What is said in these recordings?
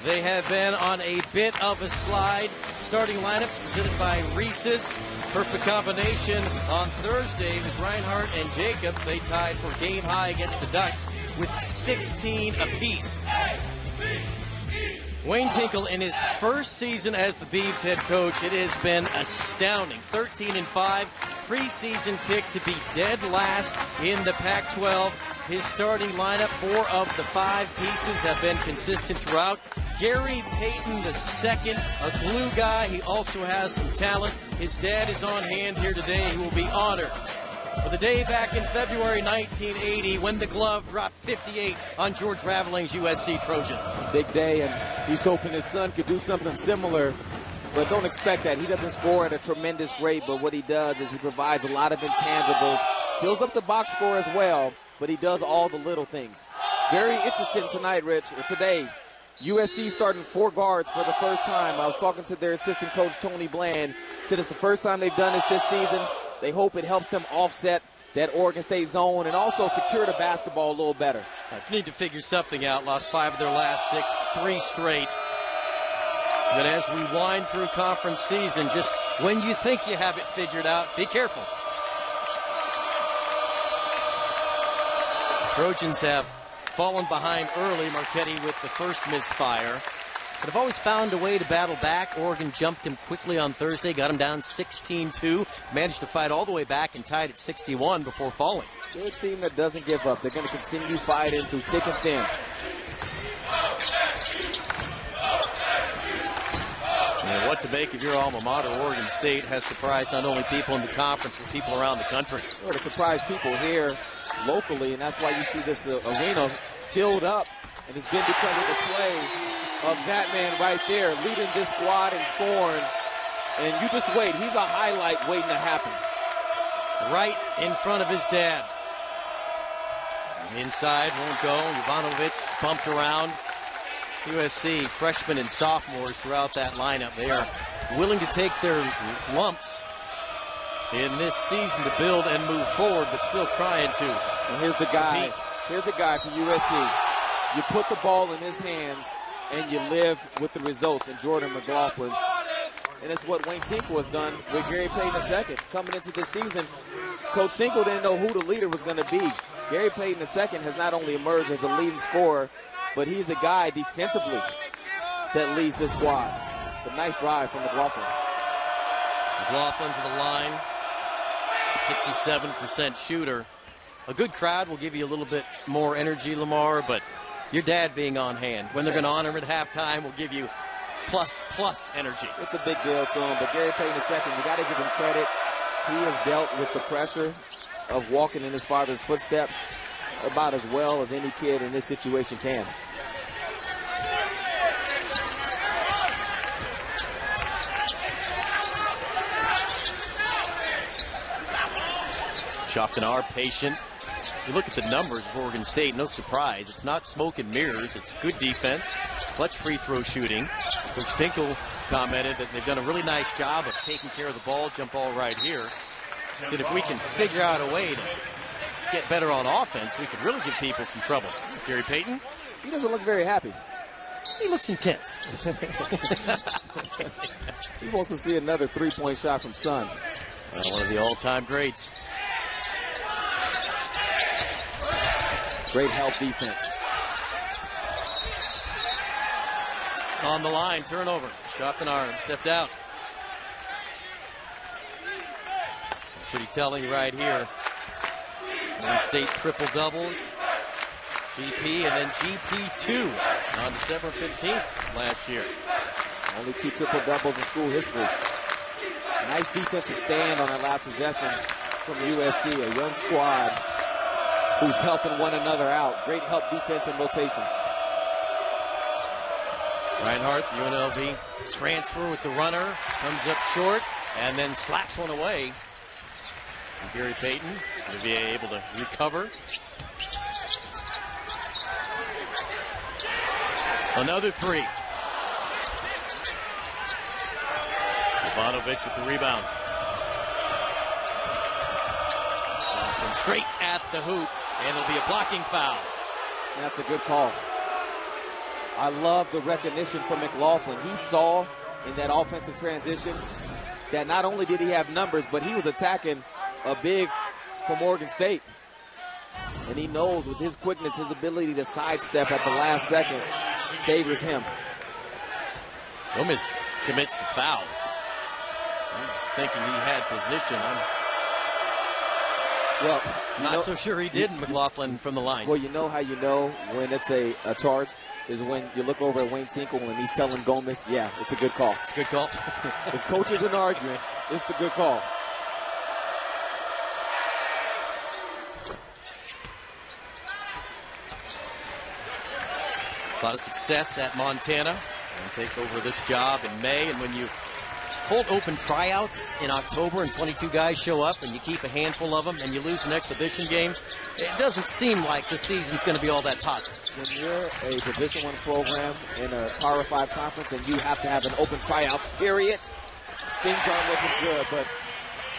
They have been on a bit of a slide. Starting lineups presented by Reese's. Perfect combination on Thursday was Reinhardt and Jacobs. They tied for game high against the Ducks with 16 apiece. Wayne Tinkle in his first season as the Beavs head coach, it has been astounding. 13-5, preseason pick to be dead last in the Pac-12. His starting lineup, 4 of the 5 pieces have been consistent throughout. Gary Payton II, a glue guy. He also has some talent. His dad is on hand here today. He will be honored for the day back in February 1980 when the glove dropped 58 on George Raveling's USC Trojans. Big day, and he's hoping his son could do something similar, but don't expect that. He doesn't score at a tremendous rate, but what he does is he provides a lot of intangibles, fills up the box score as well, but he does all the little things. Very interesting tonight, Rich, or today. USC starting 4 guards for the first time. I was talking to their assistant coach, Tony Bland. Said it's the first time they've done this season. They hope it helps them offset that Oregon State zone and also secure the basketball a little better. Need to figure something out. Lost 5 of their last 6, 3 straight. But as we wind through conference season, just when you think you have it figured out, be careful. The Trojans have fallen behind early. Marchetti with the first misfire. But have always found a way to battle back. Oregon jumped him quickly on Thursday, got him down 16-2, managed to fight all the way back and tied at 61 before falling. They're a team that doesn't give up. They're going to continue fighting through thick and thin. And what to make of your alma mater, Oregon State, has surprised not only people in the conference, but people around the country. Well, it surprised people here locally, and that's why you see this arena filled up, and it's been because of the play of that man right there, leading this squad and scoring. And you just wait. He's a highlight waiting to happen. Right in front of his dad. Inside, won't go. Jovanovic bumped around. USC freshmen and sophomores throughout that lineup. They are willing to take their lumps in this season to build and move forward, but still trying to. And here's the guy. Compete. Here's the guy for USC. You put the ball in his hands, and you live with the results in Jordan McLaughlin. And it's what Wayne Tinkle has done with Gary Payton II. Coming into this season, Coach Tinkle didn't know who the leader was going to be. Gary Payton II has not only emerged as a leading scorer, but he's the guy defensively that leads this squad. A nice drive from McLaughlin. McLaughlin to the line, 67% shooter. A good crowd will give you a little bit more energy, Lamar, but your dad being on hand, when they're going to honor him at halftime, will give you plus energy. It's a big deal to him, but Gary Payton II, you got to give him credit. He has dealt with the pressure of walking in his father's footsteps about as well as any kid in this situation can. Shoftanar patient. You look at the numbers of Oregon State, no surprise. It's not smoke and mirrors. It's good defense, clutch free throw shooting. Coach Tinkle commented that they've done a really nice job of taking care of the ball, jump ball right here. He said if we can figure out a way to get better on offense, we could really give people some trouble. Gary Payton? He doesn't look very happy. He looks intense. He wants to see another three-point shot from Son. One of the all-time greats. Great help defense. On the line, turnover. Shoftanar stepped out. Pretty telling right here. Oregon State triple doubles. GP and then GP2 on December 15th last year. Only 2 triple doubles in school history. Nice defensive stand on that last possession from USC, a young squad who's helping one another out. Great help defense and rotation. Reinhardt, UNLV transfer with the runner, comes up short, and then slaps one away. And Gary Payton will be able to recover. Another 3. Jovanovic with the rebound. From straight at the hoop, and it'll be a blocking foul. That's a good call. I love the recognition from McLaughlin. He saw in that offensive transition that not only did he have numbers, but he was attacking a big from Oregon State. And he knows with his quickness, his ability to sidestep at the last second favors him. Gomez commits the foul. He's thinking he had position. I'm not so sure he did, McLaughlin, from the line. Well, you know how you know when it's a charge is when you look over at Wayne Tinkle and he's telling Gomez, yeah, it's a good call. It's a good call. If coaches are arguing, it's the good call. A lot of success at Montana and take over this job in May. And when you hold open tryouts in October and 22 guys show up and you keep a handful of them and you lose an exhibition game, it doesn't seem like the season's going to be all that positive. When you're a Division I program in a Power 5 conference and you have to have an open tryout period, things aren't looking good. But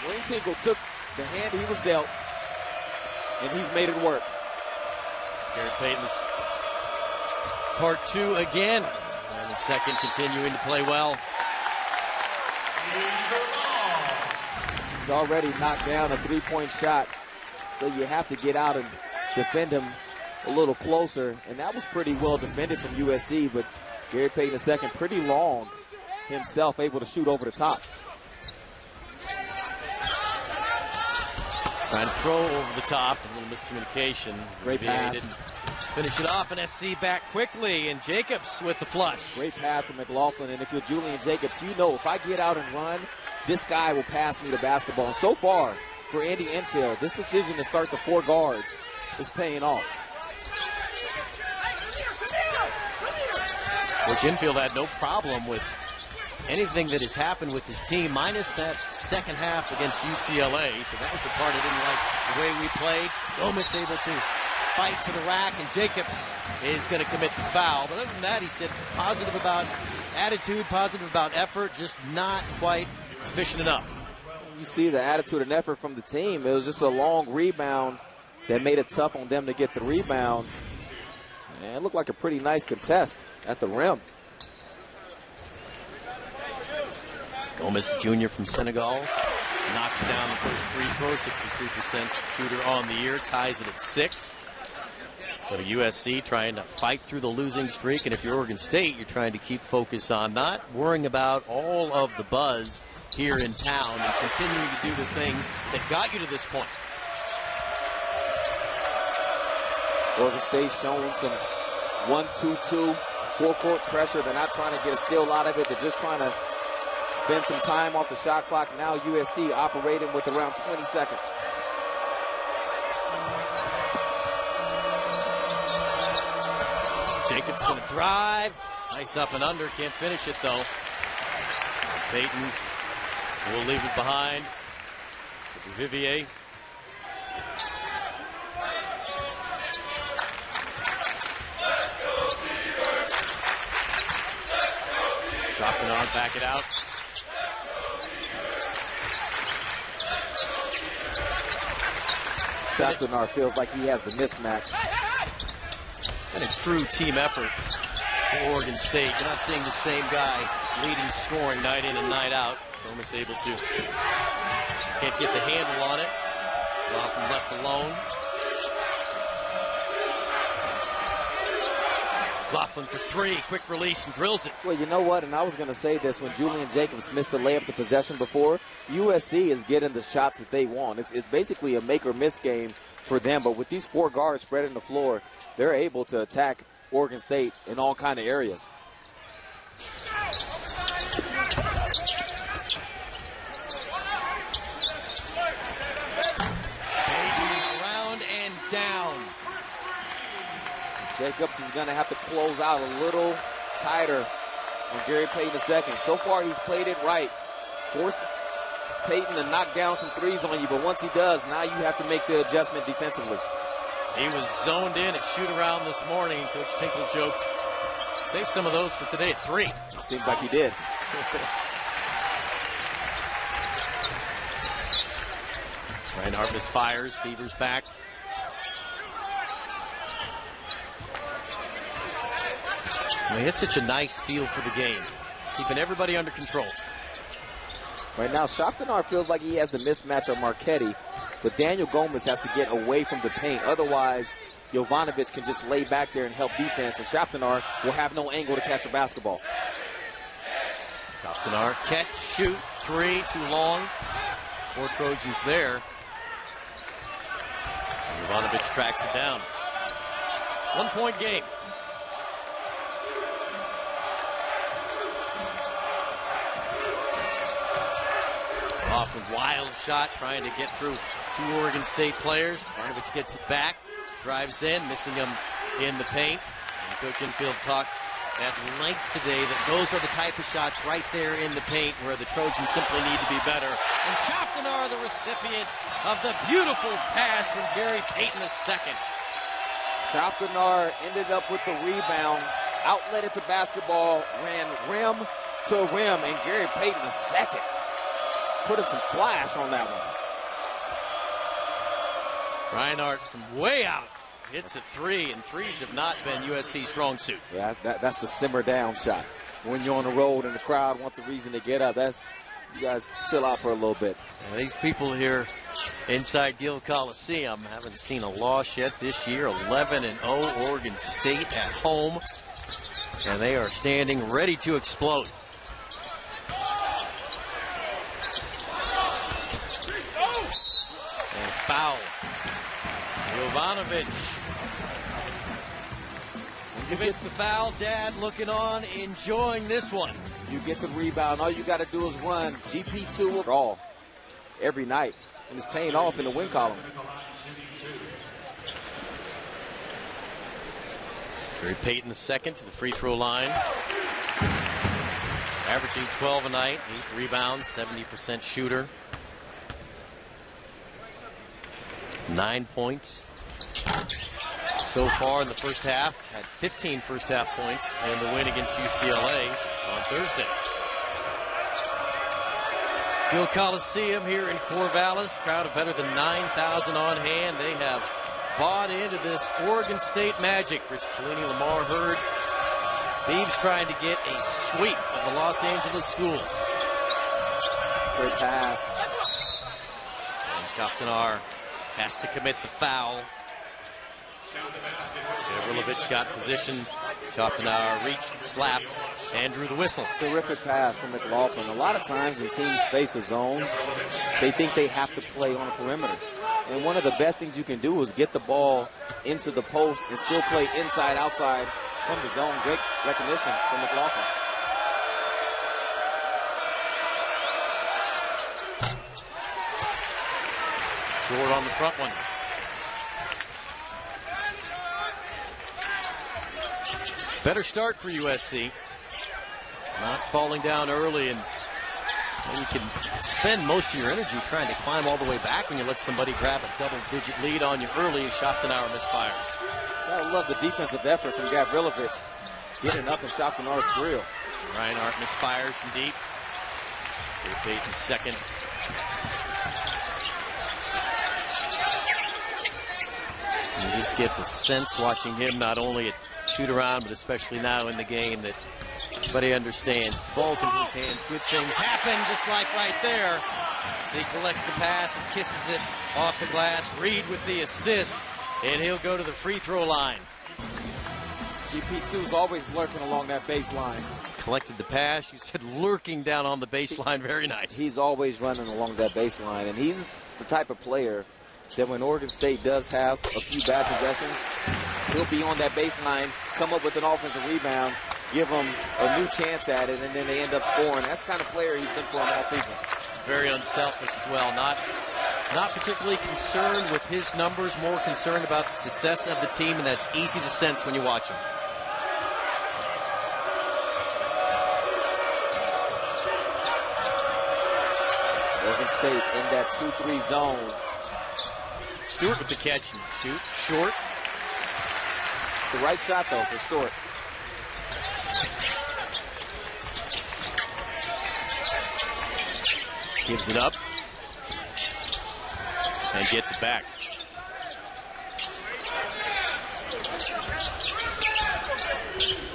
Wayne Tinkle took the hand he was dealt, and he's made it work. Garrett Payton's part 2 again. And the second continuing to play well. He's already knocked down a three-point shot, so you have to get out and defend him a little closer. And that was pretty well defended from USC, but Garrett Payton II pretty long himself, able to shoot over the top. Trying to throw over the top, a little miscommunication. Great pass. Finish it off, and SC back quickly, and Jacobs with the flush. Great pass from McLaughlin, and if you're Julian Jacobs, you know if I get out and run, this guy will pass me the basketball. And so far, for Andy Enfield, this decision to start the 4 guards is paying off. Coach Enfield had no problem with anything that has happened with his team, minus that second half against UCLA. So that was the part he didn't like, the way we played. Gomez able to fight to the rack, and Jacobs is going to commit the foul. But other than that, he said positive about attitude, positive about effort, just not quite efficient enough. You see the attitude and effort from the team. It was just a long rebound that made it tough on them to get the rebound. And it looked like a pretty nice contest at the rim. Gomez, the junior from Senegal, knocks down the first free throw, 63% shooter on the year, ties it at 6. But a USC trying to fight through the losing streak, and if you're Oregon State, you're trying to keep focus on not worrying about all of the buzz here in town and continuing to do the things that got you to this point. Oregon State showing some 1-2-2 four-court pressure. They're not trying to get a steal out of it. They're just trying to spend some time off the shot clock. Now USC operating with around 20 seconds. Jacobs going to drive. Nice up and under. Can't finish it, though. Payton will leave it behind. Vivier. Dropped it on, back it out. Shaftenar feels like he has the mismatch. And a true team effort for Oregon State. You're not seeing the same guy leading scoring night in and night out. Almost able to. Can't get the handle on it. Often left alone. Laughlin for 3, quick release and drills it. Well, you know what, and I was going to say this when Julian Jacobs missed the layup to possession before. USC is getting the shots that they want. It's basically a make or miss game for them, but with these 4 guards spreading the floor, they're able to attack Oregon State in all kind of areas. Around and down. Jacobs is going to have to close out a little tighter on Gary Payton II. So far, he's played it right. Force Payton to knock down some threes on you, but once he does, now you have to make the adjustment defensively. He was zoned in at shoot-around this morning, and Coach Tinkle joked, save some of those for today at 3. Seems like he did. Ryan Hartness fires, Beavers back. I mean, it's such a nice feel for the game, keeping everybody under control. Right now, Shaftanar feels like he has the mismatch of Marchetti, but Daniel Gomez has to get away from the paint. Otherwise, Jovanovic can just lay back there and help defense, and Shaftanar will have no angle to catch the basketball. Shaftanar, catch, shoot, three, too long. 4 Trojans there. Jovanovic tracks it down. 1-point game. Often wild shot, trying to get through 2 Oregon State players. Jovanovic gets it back, drives in, missing him in the paint. And Coach Infield talked at length today that those are the type of shots right there in the paint where the Trojans simply need to be better. And Shaftanar, the recipient of the beautiful pass from Gary Payton II. Shaftanar ended up with the rebound, outletted the basketball, ran rim to rim, and Gary Payton II putting some flash on that one. Reinhardt from way out hits a 3, and 3s have not been USC's strong suit. Yeah, that's the simmer down shot. When you're on the road and the crowd wants a reason to get up, you guys chill out for a little bit. And these people here inside Gill Coliseum haven't seen a loss yet this year. 11-0 Oregon State at home, and they are standing ready to explode. And foul. Jovanovic commits the foul. Dad looking on, enjoying this one. You get the rebound. All you got to do is run. GP2 all every night, and it's paying off in the win column. Gary Payton II to the free throw line. Averaging 12 a night, 8 rebounds, 70% shooter. 9 points so far in the first half. Had 15 first half points in the win against UCLA on Thursday. Gill Coliseum here in Corvallis. Crowd of better than 9,000 on hand. They have bought into this Oregon State magic. Rich Cellini, Lamar Hurd. Beavs trying to get a sweep of the Los Angeles schools. Great pass. And Shaftanar has to commit the foul. Gavrilovic got position. Shaftanar reached, slapped, and drew the whistle. Terrific pass from McLaughlin. A lot of times when teams face a zone, they think they have to play on a perimeter. And one of the best things you can do is get the ball into the post and still play inside, outside from the zone. Great recognition from McLaughlin. Short on the front one. Better start for USC. Not falling down early, and you can spend most of your energy trying to climb all the way back when you let somebody grab a double-digit lead on you early as Shaftanar misfires. I love the defensive effort from Gavrilovic, getting up in Shaftanar's grill. Reinhardt misfires from deep. Gary Payton second. You just get the sense watching him not only at shoot around, but especially now in the game that everybody understands. Ball's in his hands. Good things happen just like right there. So he collects the pass and kisses it off the glass. Reid with the assist, and he'll go to the free throw line. GP2's always lurking along that baseline. Collected the pass. You said lurking down on the baseline. Very nice. He's always running along that baseline, and he's the type of player that when Oregon State does have a few bad possessions, he'll be on that baseline, come up with an offensive rebound, give them a new chance at it, and then they end up scoring. That's the kind of player he's been for him all season. Very unselfish as well. Not particularly concerned with his numbers, more concerned about the success of the team, and that's easy to sense when you watch him. Oregon State in that 2-3 zone. Stewart with the catch and shoot. Short. The right shot, though, for Stewart. Gives it up. And gets it back.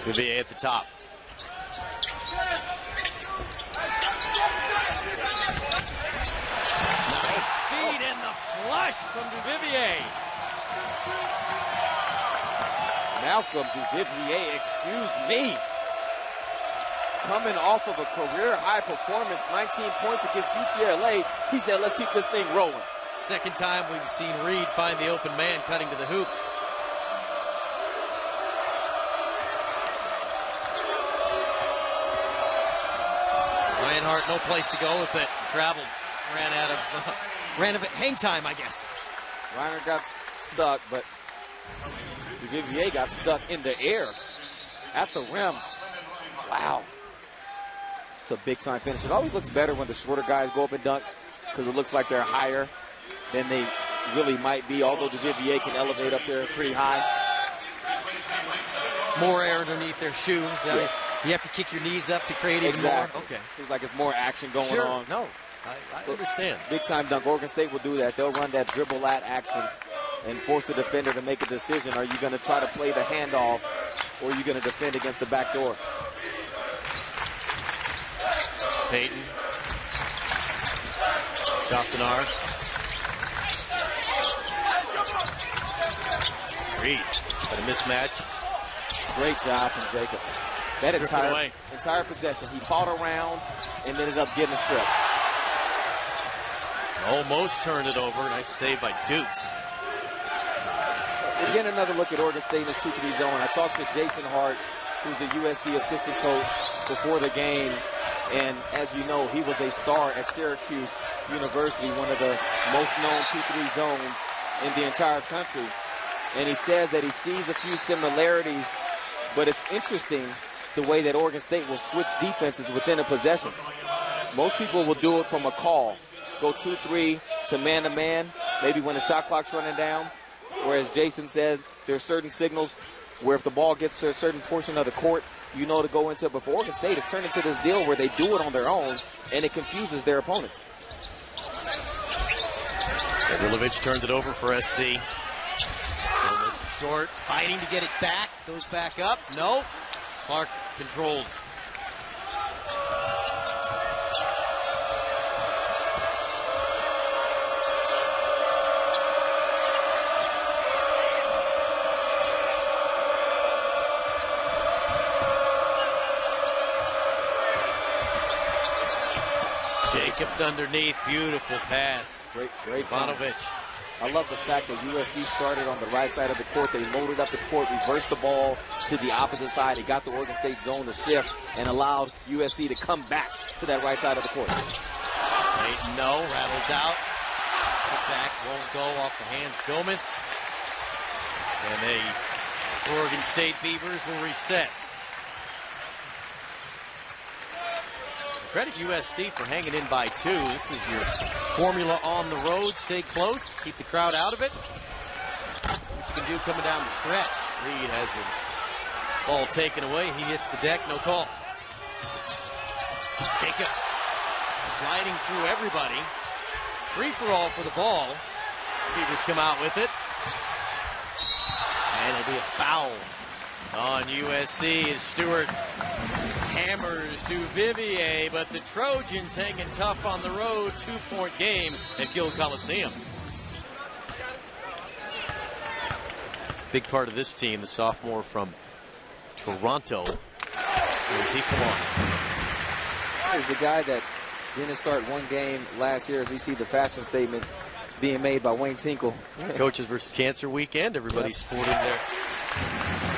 Vivier at the top. Nice feed and the flush from Vivier. Malcolm Vivier, excuse me. Coming off of a career-high performance, 19 points against UCLA, he said, let's keep this thing rolling. Second time we've seen Reid find the open man cutting to the hoop. Reinhardt, no place to go with it. Traveled, ran of hang time, I guess. Reinhardt got stuck, but Vivier got stuck in the air at the rim. Wow. It's a big-time finish. It always looks better when the shorter guys go up and dunk because it looks like they're higher than they really might be, although the Vivier can elevate up there pretty high. More air underneath their shoes. Yeah. You have to kick your knees up to create even more. Okay. Feels like it's more action going on. No, I understand. Big-time dunk. Oregon State will do that. They'll run that dribble at action and force the defender to make a decision. Are you going to try to play the handoff, or are you going to defend against the back door? Payton. Chastanar. Reid. But a mismatch. Great job from Jacobs. That entire possession, he fought around and ended up getting a strip. Almost turned it over. Nice save by Dukes. We're getting another look at Oregon State in this 2-3 zone. I talked to Jason Hart, who's the USC assistant coach, before the game. And as you know, he was a star at Syracuse University, one of the most known 2-3 zones in the entire country. And he says that he sees a few similarities, but it's interesting the way that Oregon State will switch defenses within a possession. Most people will do it from a call, go 2-3 to man-to-man, maybe when the shot clock's running down. Whereas Jason said there's certain signals where if the ball gets to a certain portion of the court, you know to go into it. But for Oregon State, it's turned into this deal where they do it on their own, and it confuses their opponents. Gavrilovic turns it over for SC. Short, fighting to get it back, goes back up. No, Clark controls. Jacobs underneath, beautiful pass. Great Ivanovic. I love the fact that USC started on the right side of the court. They loaded up the court, reversed the ball to the opposite side. It got the Oregon State zone to shift and allowed USC to come back to that right side of the court. No, rattles out. Put back, won't go off the hands of Gomez. And the Oregon State Beavers will reset. Credit USC for hanging in by 2. This is your formula on the road. Stay close. Keep the crowd out of it. See what you can do coming down the stretch. Reid has the ball taken away. He hits the deck. No call. Jacobs sliding through everybody. Free-for-all for the ball. Beavers come out with it. And it'll be a foul on USC as Stewart hammers Vivier, but the Trojans hanging tough on the road. 2-point game at Gill Coliseum. Big part of this team, the sophomore from Toronto. Where does he come on? He's a guy that didn't start one game last year, as we see the fashion statement being made by Wayne Tinkle. Coaches versus Cancer Weekend. Everybody's sporting their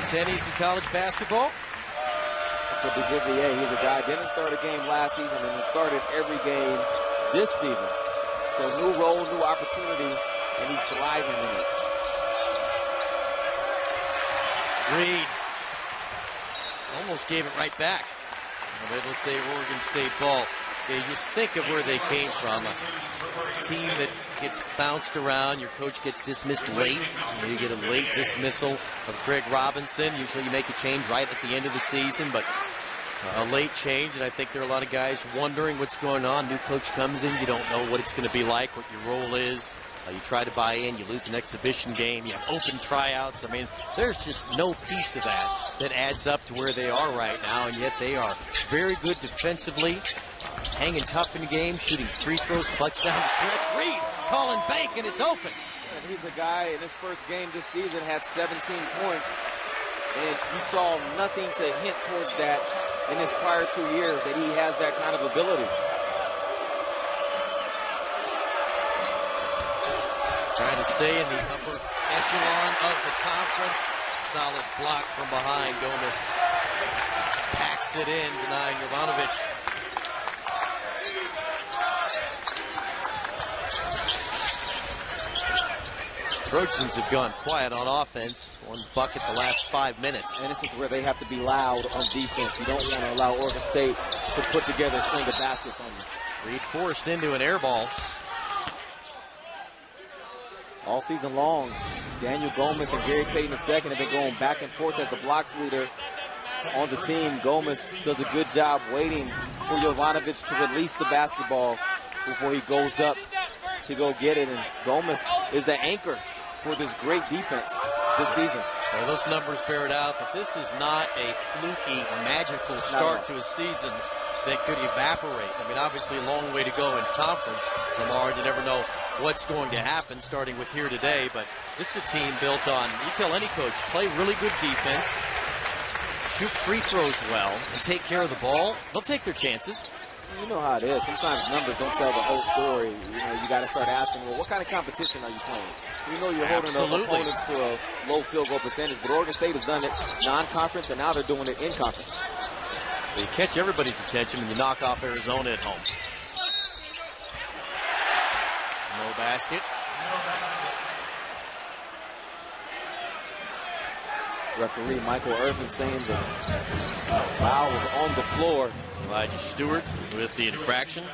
tennies and college basketball. For Vivier, he's a guy didn't start a game last season and has started every game this season. So new role, new opportunity, and he's thriving in it. Reid almost gave it right back. It'll stay Oregon State ball. You just think of where they came from. A team that gets bounced around. Your coach gets dismissed late. You get a late dismissal of Craig Robinson. Usually you make a change right at the end of the season, but a late change, and I think there are a lot of guys wondering what's going on. New coach comes in. You don't know what it's going to be like, what your role is. You try to buy in, you lose an exhibition game, you have open tryouts. I mean, there's just no piece of that adds up to where they are right now, and yet they are very good defensively, hanging tough in the game, shooting free throws, clutch down the stretch. Reid calling bank, and it's open. And he's a guy in his first game this season had 17 points, and you saw nothing to hint towards that in his prior 2 years, that he has that kind of ability. Trying to stay in the upper echelon of the conference. Solid block from behind. Gomez packs it in, denying Jovanovic. Trojans have gone quiet on offense. One bucket the last 5 minutes. And this is where they have to be loud on defense. You don't want to allow Oregon State to put together a string of baskets on you. Reid forced into an air ball. All season long, Daniel Gomez and Gary Payton II have been going back and forth as the blocks leader on the team. Gomez does a good job waiting for Jovanovic to release the basketball before he goes up to go get it. And Gomez is the anchor for this great defense this season. Well, those numbers bear it out that this is not a fluky, magical start to a season that could evaporate. I mean, obviously a long way to go in conference. Lamar, you never know what's going to happen starting with here today, but this is a team built on, you tell any coach, play really good defense, shoot free throws well, and take care of the ball. They'll take their chances. You know how it is. Sometimes numbers don't tell the whole story. You know, you got to start asking, well, what kind of competition are you playing? You know you're holding the opponents to a low field goal percentage, but Oregon State has done it non-conference, and now they're doing it in conference. You catch everybody's attention when you knock off Arizona at home. No basket. Referee Michael Irvin saying the foul was on the floor. Elijah Stewart with the infraction.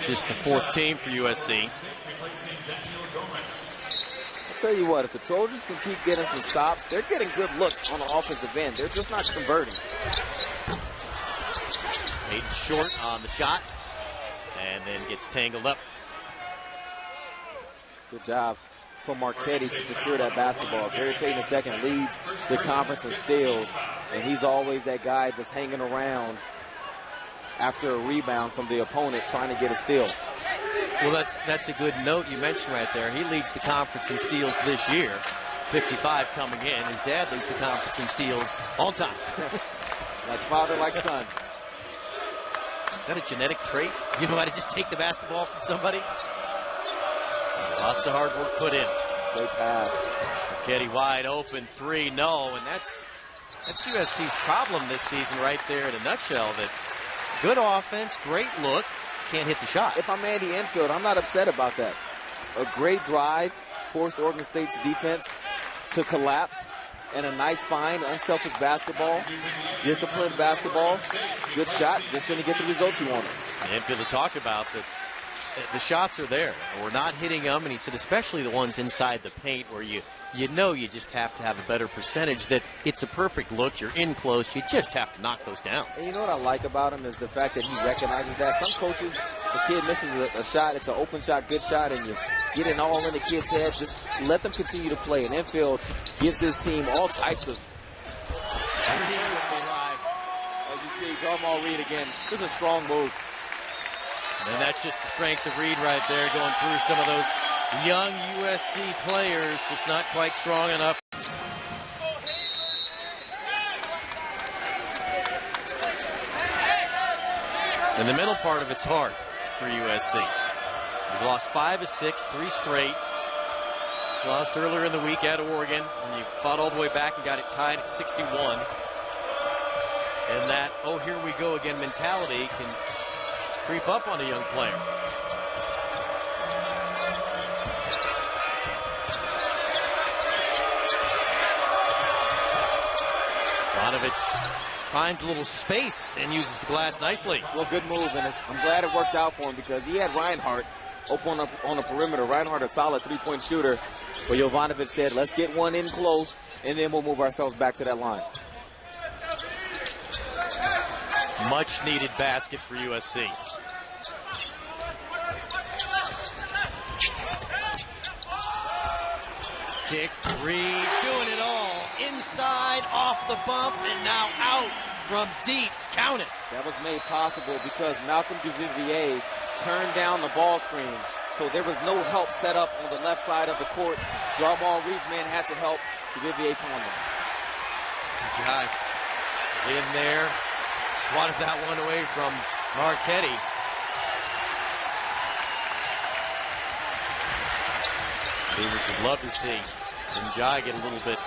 Just the fourth team for USC. I'll tell you what, if the Trojans can keep getting some stops, they're getting good looks on the offensive end. They're just not converting. Payton short on the shot, and then gets tangled up. Good job for Marchetti to secure that basketball. Gary Payton II leads the conference in steals, and he's always that guy that's hanging around after a rebound from the opponent trying to get a steal. Well, that's a good note you mentioned right there. He leads the conference in steals this year, 55 coming in. His dad leads the conference in steals all time. Like father, like son. Is that a genetic trait? You know how to just take the basketball from somebody? Lots of hard work put in. Great pass. Marchetti wide open, three, no, and that's USC's problem this season right there in a nutshell. That good offense, great look, can't hit the shot. If I'm Andy Enfield, I'm not upset about that. A great drive forced Oregon State's defense to collapse, and a nice find, unselfish basketball, disciplined basketball, good shot, just didn't get the results you wanted. Enfield had talked about that. The shots are there. We're not hitting them, and he said especially the ones inside the paint where you know you just have to have a better percentage, that it's a perfect look, you're in close, you just have to knock those down. And you know what I like about him is the fact that he recognizes that. Some coaches, the kid misses a shot, it's an open shot, good shot, and you get it all in the kid's head. Just let them continue to play. And Enfield gives his team all types of... As you see, Jarmal Reid again. This is a strong move. And that's just the strength of Reid right there, going through some of those young USC players, just not quite strong enough. In the middle part of it's hard for USC. You've lost 5 of 6, 3 straight. Lost earlier in the week at Oregon, and you fought all the way back and got it tied at 61. And that, oh, here we go again mentality can creep up on a young player. Jovanovic finds a little space and uses the glass nicely. Well, good move, and I'm glad it worked out for him because he had Reinhardt open up on the perimeter. Reinhardt, a solid three-point shooter, but Jovanovic said, let's get one in close, and then we'll move ourselves back to that line. Much needed basket for USC. kick. Reid doing it all. Inside, off the bump, and now out from deep. Count it. That was made possible because Malcolm Duvivier turned down the ball screen. So there was no help set up on the left side of the court. Jarmal Reid's man had to help Duvivier find him. Jai in there. Swatted that one away from Marchetti. Beavers would love to see Jai get a little bit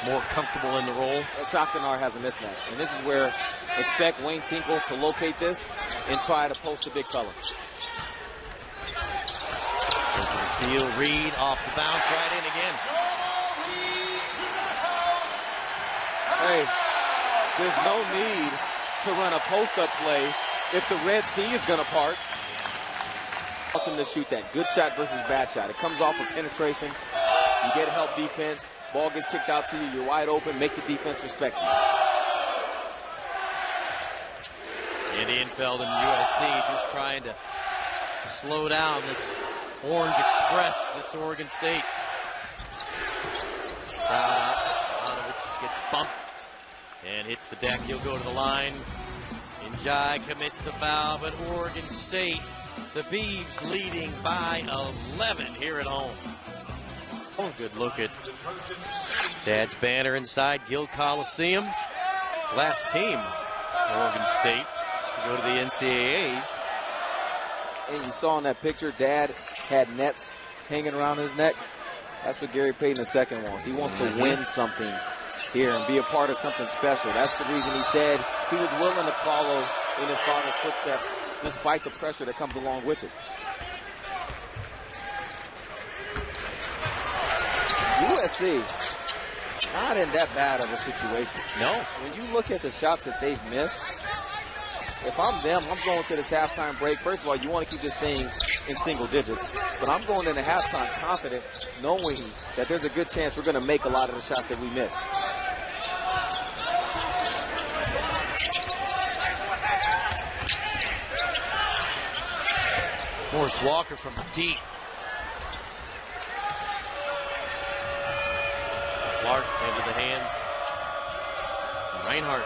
more comfortable in the role. Shaftanar has a mismatch, and this is where expect Wayne Tinkle to locate this and try to post a big fella. Go for the steal. Reid off the bounce, right in again. Hey, there's no need to run a post-up play if the Red Sea is going to part. Awesome to shoot that. Good shot versus bad shot. It comes off of penetration. You get help defense. Ball gets kicked out to you. You're wide open. Make the defense respect you. Andy Infeld and USC just trying to slow down this Orange Express that's Oregon State. Donovic gets bumped and hits the deck. He'll go to the line. Njai commits the foul, but Oregon State, the Beavs leading by 11 here at home. Oh, good look at Dad's banner inside Gill Coliseum. Last team, Oregon State, to go to the NCAAs. And you saw in that picture, Dad had nets hanging around his neck. That's what Gary Payton II wants. He wants to win something here and be a part of something special. That's the reason he said he was willing to follow in his father's footsteps, despite the pressure that comes along with it. USC, not in that bad of a situation. No. When you look at the shots that they've missed, if I'm them, I'm going to this halftime break. First of all, you want to keep this thing in single digits. But I'm going into halftime confident, knowing that there's a good chance we're going to make a lot of the shots that we missed. Morris Walker from deep. Clark into the hands. Reinhardt.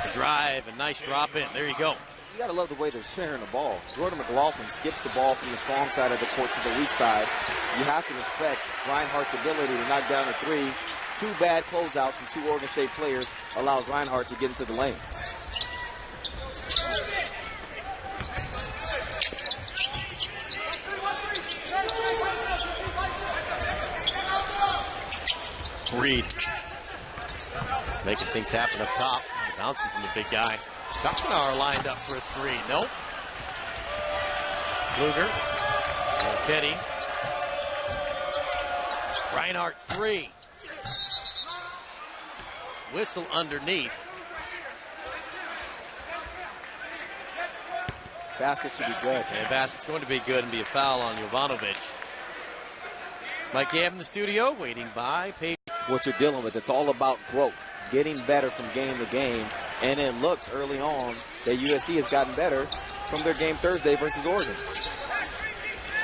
The drive, a nice drop in. There you go. You got to love the way they're sharing the ball. Jordan McLaughlin skips the ball from the strong side of the court to the weak side. You have to respect Reinhardt's ability to knock down a three. Two bad closeouts from two Oregon State players allows Reinhardt to get into the lane. Reid making things happen up top. Bouncing from the big guy. Schoppenauer lined up for a three. Nope. Luger. Marchetti. Reinhardt three. Whistle underneath. Basket should be good. And basket's going to be good and be a foul on Jovanovic. Mike Gabb in the studio, waiting by Page. What you're dealing with, it's all about growth, getting better from game to game, and it looks early on that USC has gotten better from their game Thursday versus Oregon.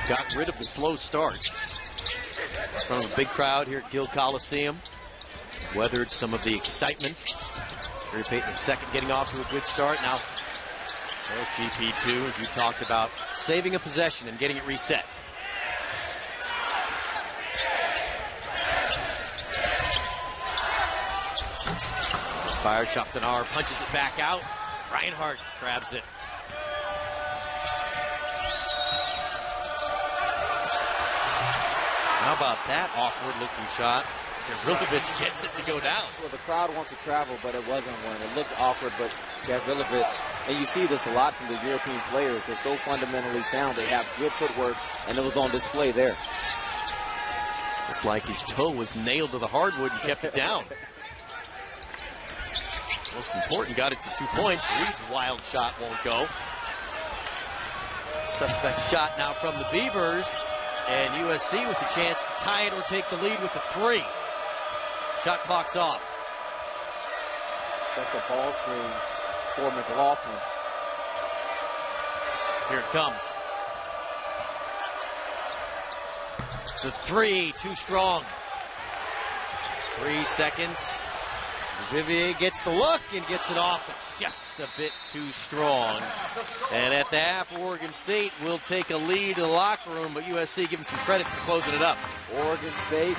Got rid of the slow start from a big crowd here at Gill Coliseum. Weathered some of the excitement. Gary Payton II getting off to a good start. Now, GP2, as you talked about, saving a possession and getting it reset. Fire, Schoppenauer punches it back out. Reinhardt grabs it. How about that awkward-looking shot? Gavrilovic gets it to go down. Well, the crowd wants to travel, but it wasn't one. It looked awkward, but Gavrilovic, and you see this a lot from the European players. They're so fundamentally sound. They have good footwork, and it was on display there. It's like his toe was nailed to the hardwood and kept it down. Most important, got it to 2 points. Reid's wild shot won't go. Suspect shot now from the Beavers. And USC with the chance to tie it or take the lead with a three. Shot clock's off. Got the ball screen for McLaughlin. Here it comes. The three, too strong. 3 seconds. Vivier gets the look and gets it off. It's just a bit too strong. And at the half, Oregon State will take a lead to the locker room, but USC give them some credit for closing it up. Oregon State